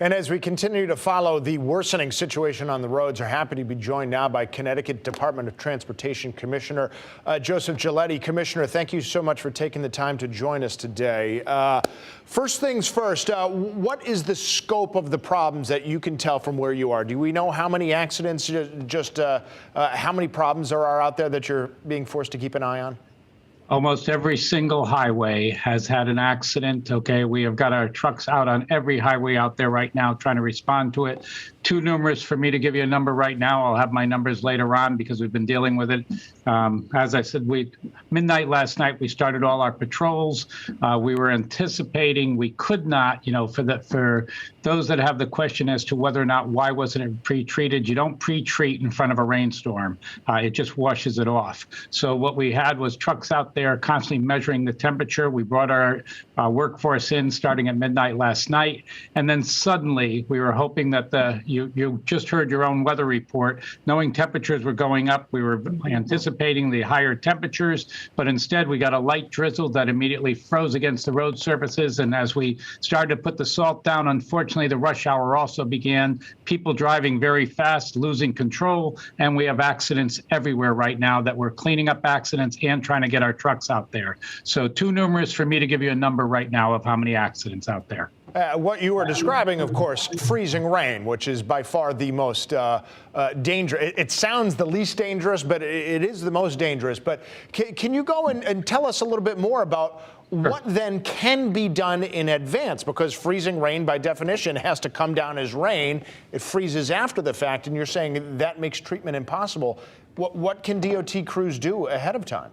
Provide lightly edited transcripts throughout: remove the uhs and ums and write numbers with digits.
And as we continue to follow the worsening situation on the roads, we're happy to be joined now by Connecticut Department of Transportation Commissioner Joseph Giulietti. Commissioner, thank you so much for taking the time to join us today. First things first, what is the scope of the problems that you can tell from where you are? Do we know how many accidents, how many problems there are out there that you're being forced to keep an eye on? Almost every single highway has had an accident. Okay, we have got our trucks out on every highway out there right now trying to respond to it. Too numerous for me to give you a number right now. I'll have my numbers later on because we've been dealing with it. As I said, midnight last night, we started all our patrols. We were anticipating we could not, for those that have the question as to whether or not why wasn't it pre-treated, you don't pre-treat in front of a rainstorm. It just washes it off. So what we had was trucks out there constantly measuring the temperature. We brought our workforce in starting at midnight last night. And then suddenly we were hoping that you just heard your own weather report, knowing temperatures were going up. We were anticipating the higher temperatures, but instead we got a light drizzle that immediately froze against the road surfaces. And as we started to put the salt down, unfortunately, the rush hour also began. People driving very fast, losing control. And we have accidents everywhere right now that we're cleaning up accidents and trying to get our trucks out there. So too numerous for me to give you a number right now of how many accidents out there. What you were describing, of course, freezing rain, which is by far the most dangerous. It sounds the least dangerous, but it is the most dangerous. But can you go and tell us a little bit more about what then can be done in advance? Because freezing rain, by definition, has to come down as rain. It freezes after the fact, and you're saying that makes treatment impossible. What can DOT crews do ahead of time?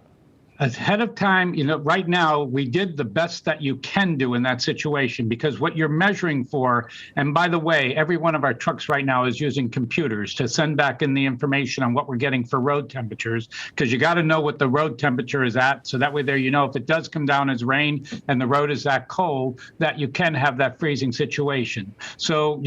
Ahead of time, right now, we did the best that you can do in that situation, because what you're measuring for, and by the way, every one of our trucks right now is using computers to send back in the information on what we're getting for road temperatures, because you got to know what the road temperature is at. So that way there, if it does come down as rain and the road is that cold, that you can have that freezing situation. So,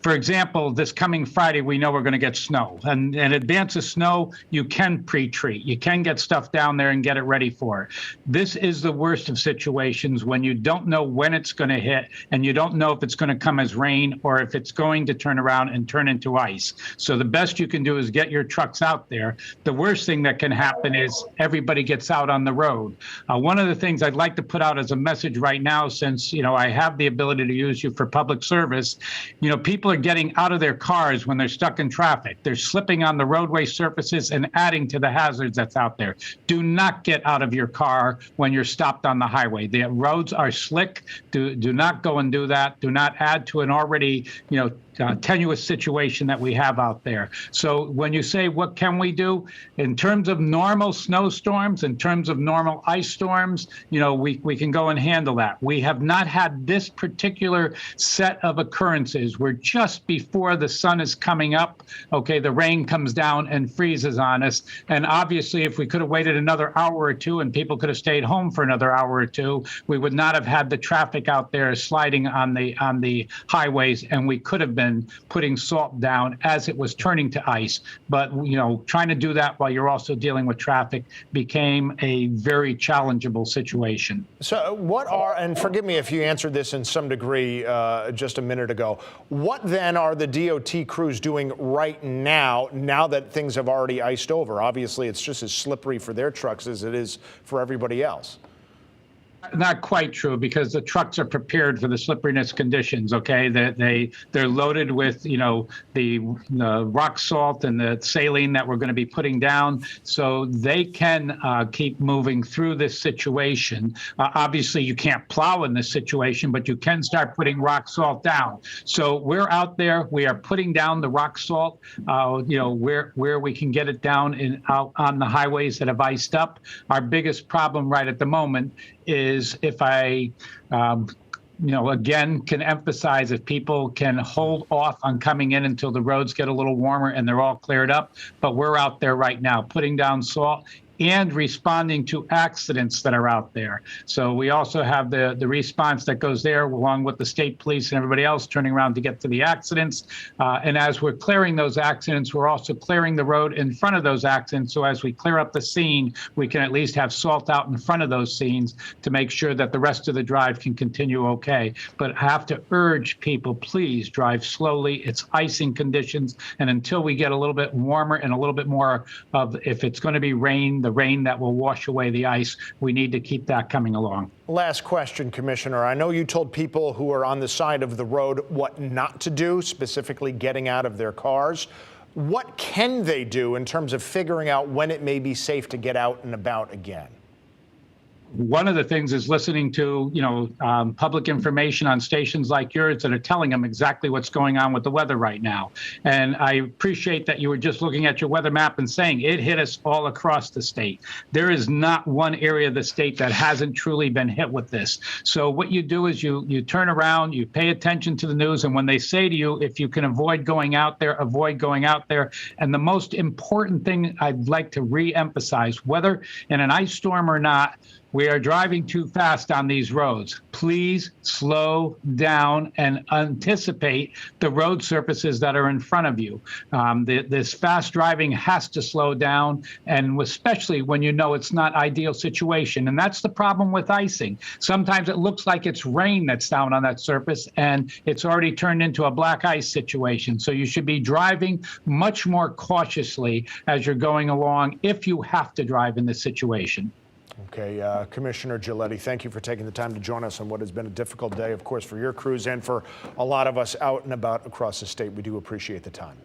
for example, this coming Friday, we know we're going to get snow, and in advance of snow, you can pre-treat. You can get stuff down there and get it ready for it. This is the worst of situations when you don't know when it's going to hit and you don't know if it's going to come as rain or if it's going to turn around and turn into ice. So the best you can do is get your trucks out there. The worst thing that can happen is everybody gets out on the road. One of the things I'd like to put out as a message right now, since I have the ability to use you for public service, people are getting out of their cars when they're stuck in traffic. They're slipping on the roadway surfaces and adding to the hazards that's out there. Do not get out of your car when you're stopped on the highway. The roads are slick. Do not go and do that. Do not add to an already, tenuous situation that we have out there. So when you say, what can we do? In terms of normal snowstorms, in terms of normal ice storms, we can go and handle that. We have not had this particular set of occurrences where just before the sun is coming up, okay, the rain comes down and freezes on us. And obviously, if we could have waited another hour or two and people could have stayed home for another hour or two, we would not have had the traffic out there sliding on the highways, and we could have been putting salt down as it was turning to ice. But, trying to do that while you're also dealing with traffic became a very challengeable situation. So and forgive me if you answered this in some degree just a minute ago, what then are the DOT crews doing right now that things have already iced over? Obviously, it's just as slippery for their trucks as it is for everybody else. Not quite true, because the trucks are prepared for the slipperiness conditions. Okay, they're loaded with the rock salt and the saline that we're going to be putting down, so they can keep moving through this situation. Obviously, you can't plow in this situation, but you can start putting rock salt down. So we're out there. We are putting down the rock salt. Where we can get it down out on the highways that have iced up. Our biggest problem right at the moment is, if I, again, can emphasize, if people can hold off on coming in until the roads get a little warmer and they're all cleared up. But we're out there right now putting down salt and responding to accidents that are out there. So we also have the response that goes there along with the state police and everybody else turning around to get to the accidents. And as we're clearing those accidents, we're also clearing the road in front of those accidents. So as we clear up the scene, we can at least have salt out in front of those scenes to make sure that the rest of the drive can continue okay. But I have to urge people, please drive slowly. It's icing conditions. And until we get a little bit warmer and a little bit more of, if it's going to be rain, the rain that will wash away the ice, we need to keep that coming along. Last question, Commissioner. I know you told people who are on the side of the road what not to do, specifically getting out of their cars. What can they do in terms of figuring out when it may be safe to get out and about again? One of the things is listening to, public information on stations like yours that are telling them exactly what's going on with the weather right now. And I appreciate that you were just looking at your weather map and saying it hit us all across the state. There is not one area of the state that hasn't truly been hit with this. So what you do is you turn around, you pay attention to the news, and when they say to you, if you can avoid going out there, avoid going out there. And the most important thing I'd like to re-emphasize, whether in an ice storm or not, we are driving too fast on these roads. Please slow down and anticipate the road surfaces that are in front of you. This fast driving has to slow down, and especially when you know it's not ideal situation. And that's the problem with icing. Sometimes it looks like it's rain that's down on that surface, and it's already turned into a black ice situation. So you should be driving much more cautiously as you're going along if you have to drive in this situation. Okay, Commissioner Giulietti, thank you for taking the time to join us on what has been a difficult day, of course, for your crews and for a lot of us out and about across the state. We do appreciate the time.